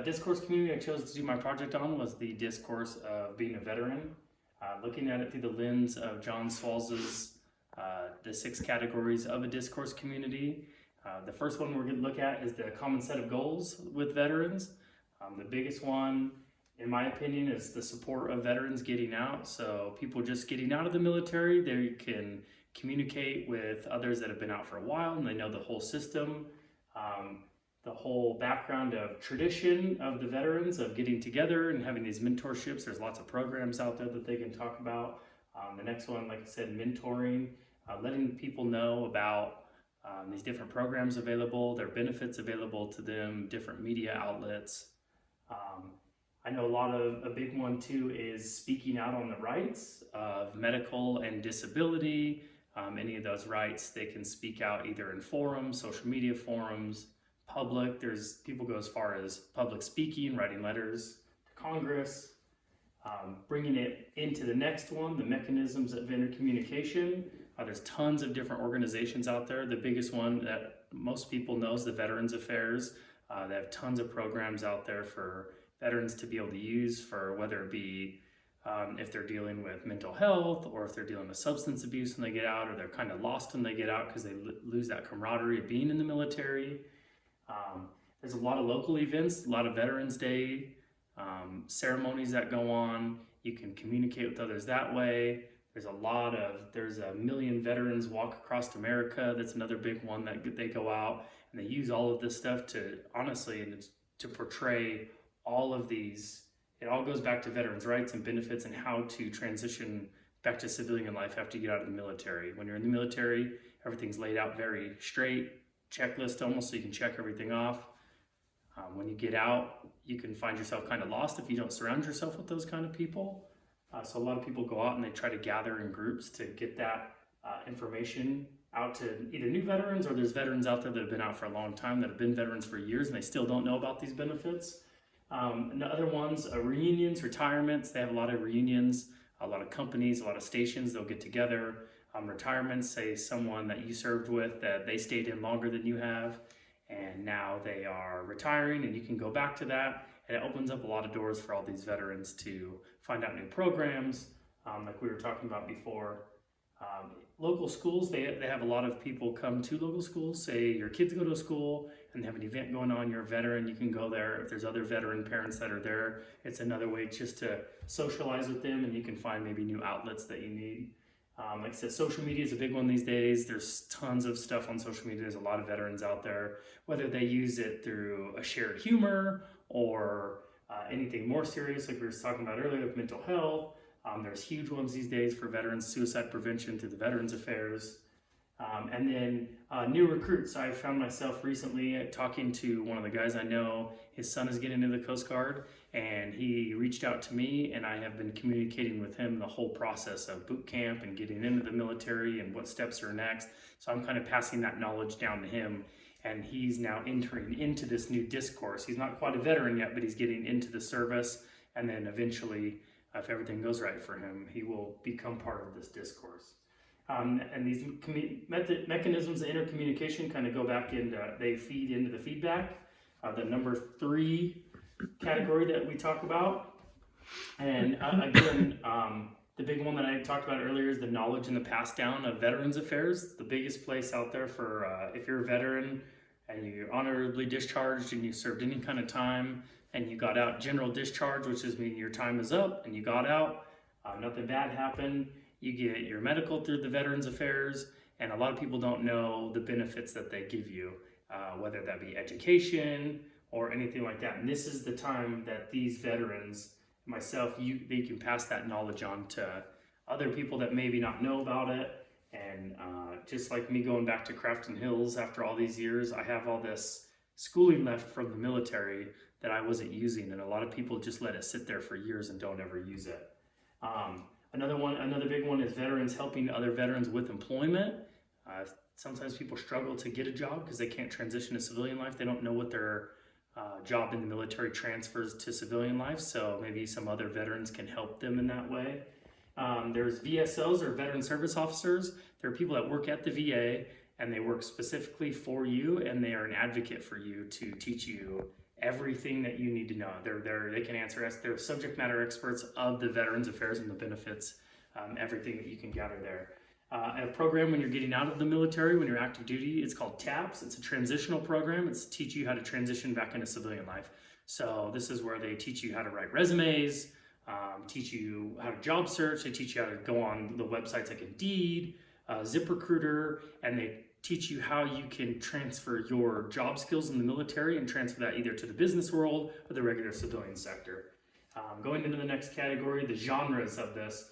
discourse community I chose to do my project on was the discourse of being a veteran, looking at it through the lens of John Swalz's the 6 categories of a discourse community. The first one we're going to look at is the common set of goals with veterans. The biggest one, in my opinion, is the support of veterans getting out. So people just getting out of the military, they can communicate with others that have been out for a while and they know the whole system. The whole background of tradition of the veterans of getting together and having these mentorships. There's lots of programs out there that they can talk about. The next one, like I said, mentoring, letting people know about these different programs available, their benefits available to them, different media outlets. I know a big one too is speaking out on the rights of medical and disability. Any of those rights, they can speak out either in forums, social media forums, public. There's people go as far as public speaking, writing letters to Congress, bringing it into the next one, the mechanisms of intercommunication. There's tons of different organizations out there. The biggest one that most people know is the Veterans Affairs. They have tons of programs out there for veterans to be able to use for whether it be if they're dealing with mental health or if they're dealing with substance abuse when they get out, or they're kind of lost when they get out because they lose that camaraderie of being in the military. There's a lot of local events, a lot of Veterans Day ceremonies that go on. You can communicate with others that way. There's a million veterans walk across America. That's another big one that they go out and they use all of this stuff to to portray all of these. It all goes back to veterans' rights and benefits and how to transition back to civilian life after you get out of the military. When you're in the military, everything's laid out very straight, checklist almost, so you can check everything off. When you get out, you can find yourself kind of lost if you don't surround yourself with those kind of people. So a lot of people go out and they try to gather in groups to get that information out to either new veterans, or there's veterans out there that have been out for a long time that have been veterans for years and they still don't know about these benefits. And the other ones are reunions, retirements. They have a lot of reunions, a lot of companies, a lot of stations, they'll get together. Retirements, say someone that you served with that they stayed in longer than you have and now they are retiring and you can go back to that, and it opens up a lot of doors for all these veterans to find out new programs, like we were talking about before. Local schools, they have a lot of people come to local schools. Say your kids go to a school and they have an event going on, you're a veteran, you can go there. If there's other veteran parents that are there, it's another way just to socialize with them, and you can find maybe new outlets that you need. Like I said, social media is a big one these days. There's tons of stuff on social media. There's a lot of veterans out there, whether they use it through a shared humor or anything more serious, like we were talking about earlier with mental health. There's huge ones these days for veterans, suicide prevention through the Veterans Affairs. And then new recruits. I found myself recently talking to one of the guys I know. His son is getting into the Coast Guard, and he reached out to me, and I have been communicating with him the whole process of boot camp and getting into the military and what steps are next. So I'm kind of passing that knowledge down to him, and he's now entering into this new discourse. He's not quite a veteran yet, but he's getting into the service, and then eventually, if everything goes right for him, he will become part of this discourse. And these mechanisms of intercommunication kind of go back into, they feed into the feedback, the number 3 category that we talk about. And again, the big one that I talked about earlier is the knowledge and the pass down of Veterans Affairs. The biggest place out there for if you're a veteran and you're honorably discharged and you served any kind of time and you got out general discharge, which is meaning your time is up and you got out, nothing bad happened. You get your medical through the Veterans Affairs, and a lot of people don't know the benefits that they give you, whether that be education or anything like that. And this is the time that these veterans, myself, they can pass that knowledge on to other people that maybe not know about it. And just like me going back to Crafton Hills after all these years, I have all this schooling left from the military that I wasn't using, and a lot of people just let it sit there for years and don't ever use it. Another big one is veterans helping other veterans with employment. Sometimes people struggle to get a job because they can't transition to civilian life. They don't know what their job in the military transfers to civilian life, so maybe some other veterans can help them in that way. There's VSOs, or Veteran Service Officers. There are people that work at the VA and they work specifically for you, and they are an advocate for you to teach you everything that you need to know. They can answer us. They're subject matter experts of the Veterans Affairs and the benefits, everything that you can gather there. A program when you're getting out of the military, when you're active duty, it's called TAPS. It's a transitional program. It's to teach you how to transition back into civilian life. So this is where they teach you how to write resumes, teach you how to job search. They teach you how to go on the websites like Indeed, ZipRecruiter, and they teach you how you can transfer your job skills in the military and transfer that either to the business world or the regular civilian sector. Going into the next category, the genres of this.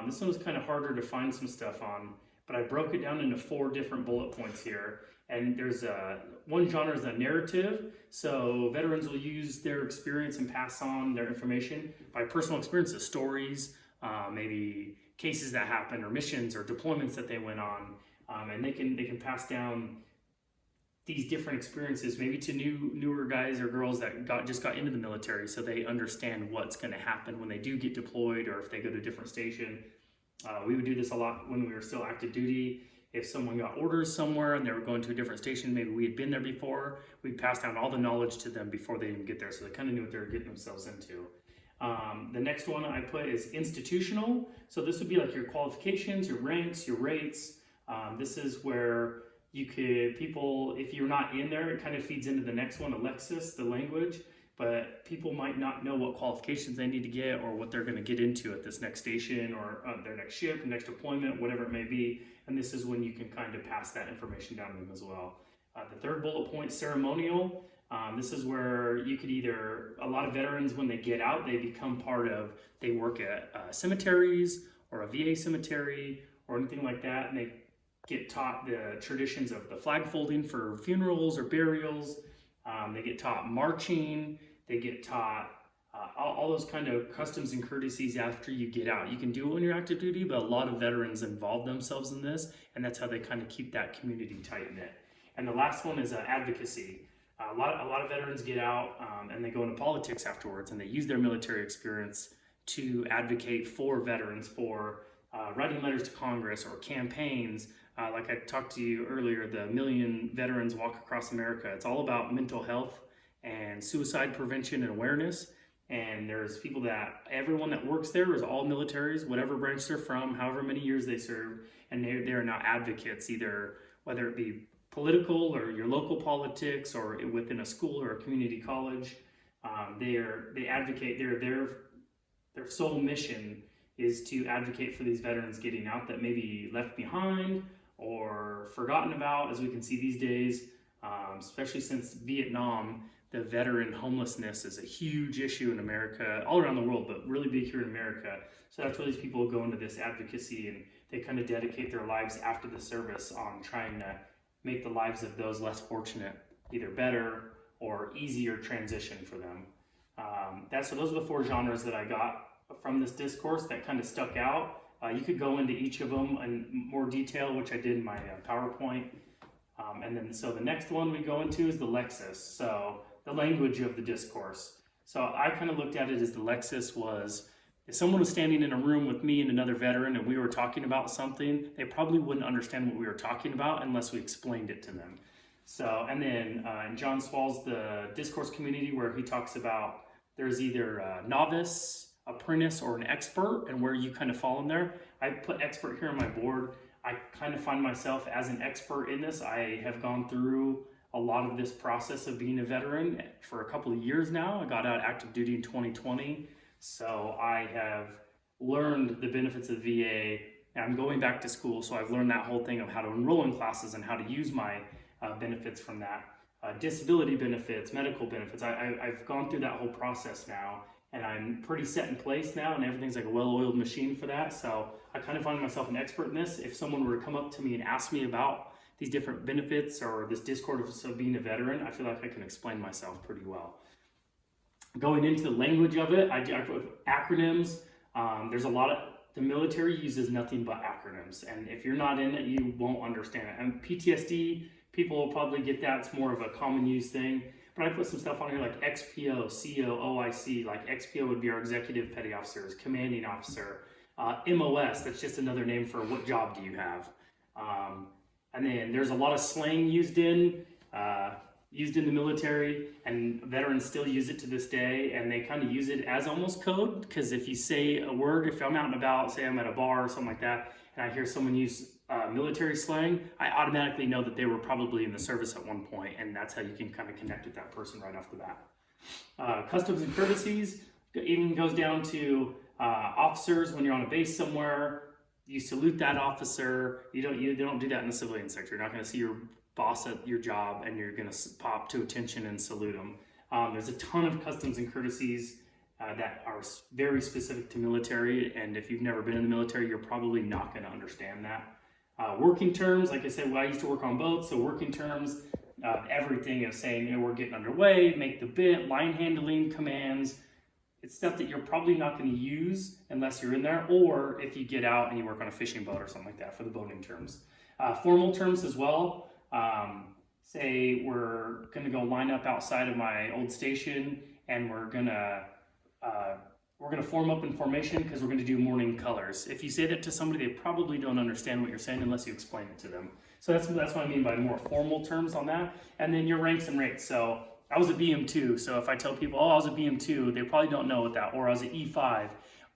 This one was kind of harder to find some stuff on, but I broke it down into 4 different bullet points here. And there's one genre is a narrative. So veterans will use their experience and pass on their information by personal experiences, stories, maybe cases that happened or missions or deployments that they went on. And they can pass down these different experiences maybe to newer guys or girls that just got into the military, so they understand what's going to happen when they do get deployed or if they go to a different station. We would do this a lot when we were still active duty. If someone got orders somewhere and they were going to a different station, maybe we had been there before, we'd pass down all the knowledge to them before they even get there, so they kind of knew what they were getting themselves into. The next one I put is institutional. So this would be like your qualifications, your ranks, your rates. This is where people, if you're not in there, it kind of feeds into the next one, Alexis, the language, but people might not know what qualifications they need to get or what they're going to get into at this next station or their next ship, next deployment, whatever it may be. And this is when you can kind of pass that information down to them as well. The third bullet point, ceremonial. This is where you could a lot of veterans, when they get out, they work at cemeteries or a VA cemetery or anything like that, and they get taught the traditions of the flag folding for funerals or burials. They get taught marching. They get taught all those kind of customs and courtesies after you get out. You can do it when you're active duty, but a lot of veterans involve themselves in this, and that's how they kind of keep that community tight-knit. And the last one is advocacy. A lot of veterans get out and they go into politics afterwards, and they use their military experience to advocate for veterans, for writing letters to Congress or campaigns. Like I talked to you earlier, the Million Veterans Walk Across America. It's all about mental health and suicide prevention and awareness. And there's everyone that works there is all militaries, whatever branch they're from, however many years they served, and they are now advocates, either whether it be political or your local politics or within a school or a community college. They advocate. Their sole mission is to advocate for these veterans getting out that may be left behind or forgotten about, as we can see these days, especially since Vietnam. The veteran homelessness is a huge issue in America, all around the world, but really big here in America. So that's why these people go into this advocacy, and they kind of dedicate their lives after the service on trying to make the lives of those less fortunate either better or easier transition for them. So those are the 4 genres that I got from this discourse that kind of stuck out. You could go into each of them in more detail, which I did in my PowerPoint. So the next one we go into is the Lexis, so the language of the discourse. So I kind of looked at it as the Lexis was, if someone was standing in a room with me and another veteran and we were talking about something, they probably wouldn't understand what we were talking about unless we explained it to them. So, and then in John Swall's The Discourse Community, where he talks about there's either a novice, apprentice, or an expert, and where you kind of fall in there. I put expert here on my board. I kind of find myself as an expert in this. I have gone through a lot of this process of being a veteran for a couple of years now. I got out active duty in 2020, so I have learned the benefits of VA. I'm going back to school, so I've learned that whole thing of how to enroll in classes and how to use my benefits from that. Disability benefits, medical benefits. I've gone through that whole process now, and I'm pretty set in place now, and everything's like a well-oiled machine for that. So I kind of find myself an expert in this. If someone were to come up to me and ask me about these different benefits or this discourse of being a veteran, I feel like I can explain myself pretty well. Going into the language of it, I put acronyms. The military uses nothing but acronyms, and if you're not in it, you won't understand it. And PTSD, people will probably get that. It's more of a common use thing. But I put some stuff on here like XPO, CO, OIC. Like XPO would be our executive petty officers, commanding officer. MOS, that's just another name for what job do you have. And then there's a lot of slang used in. used in the military, and veterans still use it to this day, and they kind of use it as almost code, because if you say a word, if I'm out and about, say I'm at a bar or something like that, and I hear someone use military slang, I automatically know that they were probably in the service at one point, and that's how you can kind of connect with that person right off the bat. Customs and courtesies even goes down to officers. When you're on a base somewhere, you salute that officer. You don't do that in the civilian sector. You're not going to see your boss at your job and you're going to pop to attention and salute them. There's a ton of customs and courtesies that are very specific to military, and if you've never been in the military, you're probably not going to understand that. Working terms, like I said, well, I used to work on boats, so working terms, everything is saying, you know, we're getting underway, make the bit, line handling commands. It's stuff that you're probably not going to use unless you're in there, or if you get out and you work on a fishing boat or something like that for the boating terms. Formal terms as well. Say we're going to go line up outside of my old station, and we're gonna form up in formation because we're going to do morning colors. If you say that to somebody, they probably don't understand what you're saying unless you explain it to them. So that's what I mean by more formal terms on that. And then your ranks and rates. So I was a BM2, so if I tell people, oh, I was a BM2, they probably don't know what that, or I was an E5.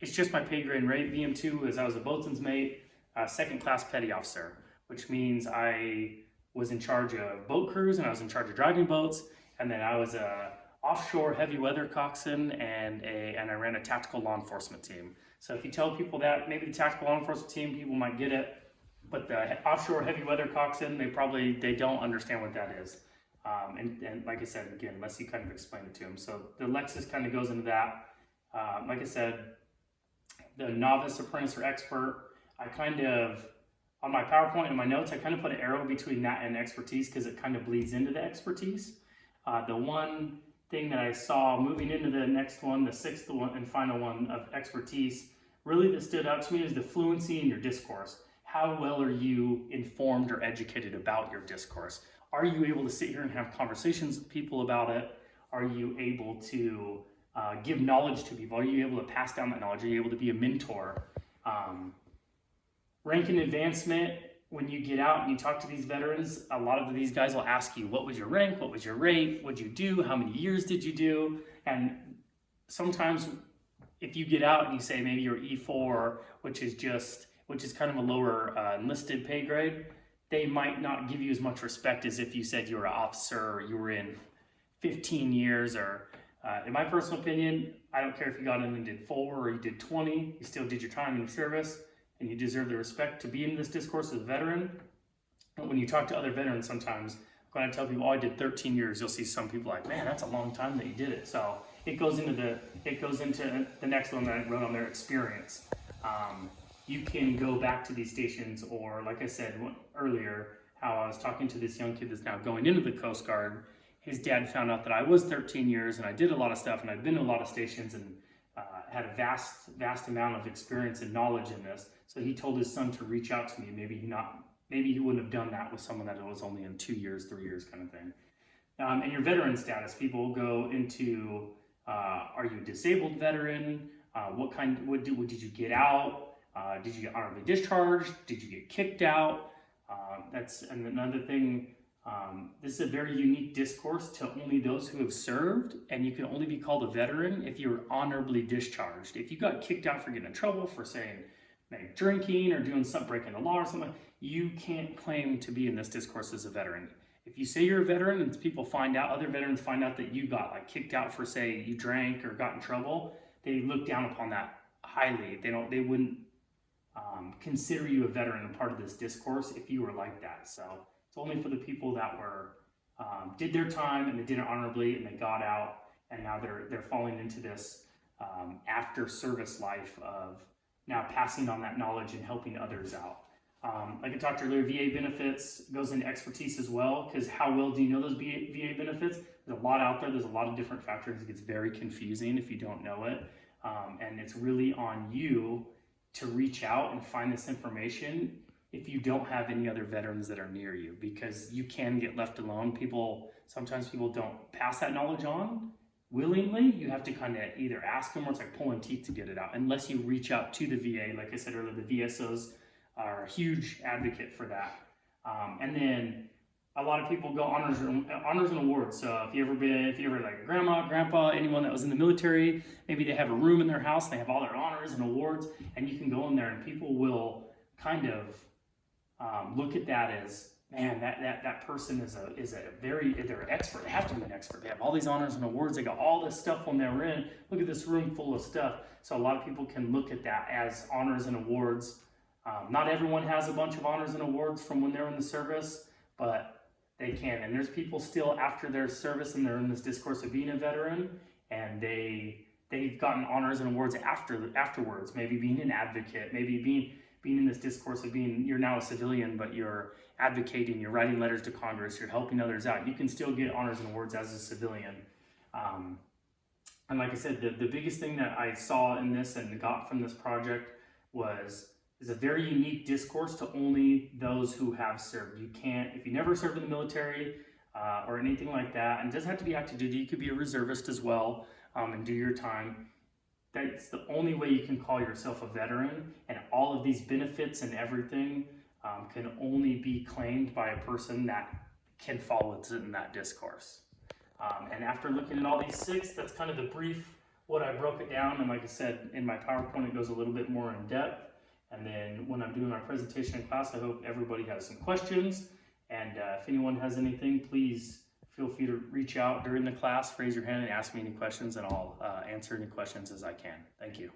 It's just my pay grade and rate. BM2 is I was a boatswain's mate, second class petty officer, which means I was in charge of boat crews and I was in charge of driving boats, and then I was a offshore heavy weather coxswain and I ran a tactical law enforcement team. So if you tell people that, maybe the tactical law enforcement team, people might get it, but the offshore heavy weather coxswain, they don't understand what that is. And like I said, again, unless you kind of explain it to them. So the Lexus kind of goes into that. Like I said, the novice, apprentice, or expert, I kind of, on my PowerPoint and my notes, I kind of put an arrow between that and expertise because it kind of bleeds into the expertise. The one thing that I saw moving into the next one, the sixth one and final one of expertise, really that stood out to me is the fluency in your discourse. How well are you informed or educated about your discourse? Are you able to sit here and have conversations with people about it? Are you able to give knowledge to people? Are you able to pass down that knowledge? Are you able to be a mentor? Rank and advancement, when you get out and you talk to these veterans, a lot of these guys will ask you, what was your rank? What was your rate? What did you do? How many years did you do? And sometimes if you get out and you say maybe you're E4, which is kind of a lower enlisted pay grade, they might not give you as much respect as if you said you were an officer or you were in 15 years or, in my personal opinion, I don't care if you got in and did 4 or you did 20, you still did your time in your service and you deserve the respect to be in this discourse as a veteran. But when you talk to other veterans sometimes, when I tell people, oh, I did 13 years, you'll see some people like, man, that's a long time that you did it. So it goes into the next one that I wrote on their experience. You can go back to these stations, or like I said earlier, how I was talking to this young kid that's now going into the Coast Guard. His dad found out that I was 13 years and I did a lot of stuff and I'd been to a lot of stations and had a vast amount of experience and knowledge in this. So he told his son to reach out to me. Maybe he wouldn't have done that with someone that was only in 2 years, 3 years kind of thing. And your veteran status, people go into, are you a disabled veteran? What did you get out? Did you get honorably discharged? Did you get kicked out? And another thing, this is a very unique discourse to only those who have served, and you can only be called a veteran if you're honorably discharged. If you got kicked out for getting in trouble for saying, maybe drinking or doing something, breaking the law or something, you can't claim to be in this discourse as a veteran. If you say you're a veteran and people find out, other veterans find out that you got like kicked out for say you drank or got in trouble, they look down upon that highly. They wouldn't consider you a veteran and part of this discourse if you were like that. So it's only for the people that were did their time and they did it honorably and they got out, and now they're falling into this after service life of now passing on that knowledge and helping others out. Like I talked earlier, VA benefits goes into expertise as well, because how well do you know those VA benefits? There's a lot out there. There's a lot of different factors. It gets very confusing if you don't know it. And it's really on you to reach out and find this information if you don't have any other veterans that are near you, because you can get left alone. Sometimes people don't pass that knowledge on willingly. You have to kind of either ask them, or it's like pulling teeth to get it out, unless you reach out to the VA. Like I said earlier, the VSOs are a huge advocate for that. And then a lot of people go honors and awards. So if you ever like a grandma, grandpa, anyone that was in the military, maybe they have a room in their house, they have all their honors and awards, and you can go in there and people will kind of look at that as, man, that person they're an expert. They have to be an expert. They have all these honors and awards. They got all this stuff when they were in. Look at this room full of stuff. So a lot of people can look at that as honors and awards. Not everyone has a bunch of honors and awards from when they're in the service, but they can. And there's people still after their service and they're in this discourse of being a veteran, and they've gotten honors and awards afterwards. Maybe being an advocate, maybe being in this discourse of you're now a civilian, but you're advocating, you're writing letters to Congress, you're helping others out. You can still get honors and awards as a civilian. And like I said, the biggest thing that I saw in this and got from this project is a very unique discourse to only those who have served. You can't, if you never served in the military or anything like that, and it doesn't have to be active duty, you could be a reservist as well and do your time. That's the only way you can call yourself a veteran, and all of these benefits and everything can only be claimed by a person that can fall within that discourse. And after looking at all these 6, that's kind of the brief, what I broke it down, and like I said, in my PowerPoint it goes a little bit more in depth. And then when I'm doing my presentation in class, I hope everybody has some questions. And if anyone has anything, please feel free to reach out during the class, raise your hand and ask me any questions, and I'll answer any questions as I can. Thank you.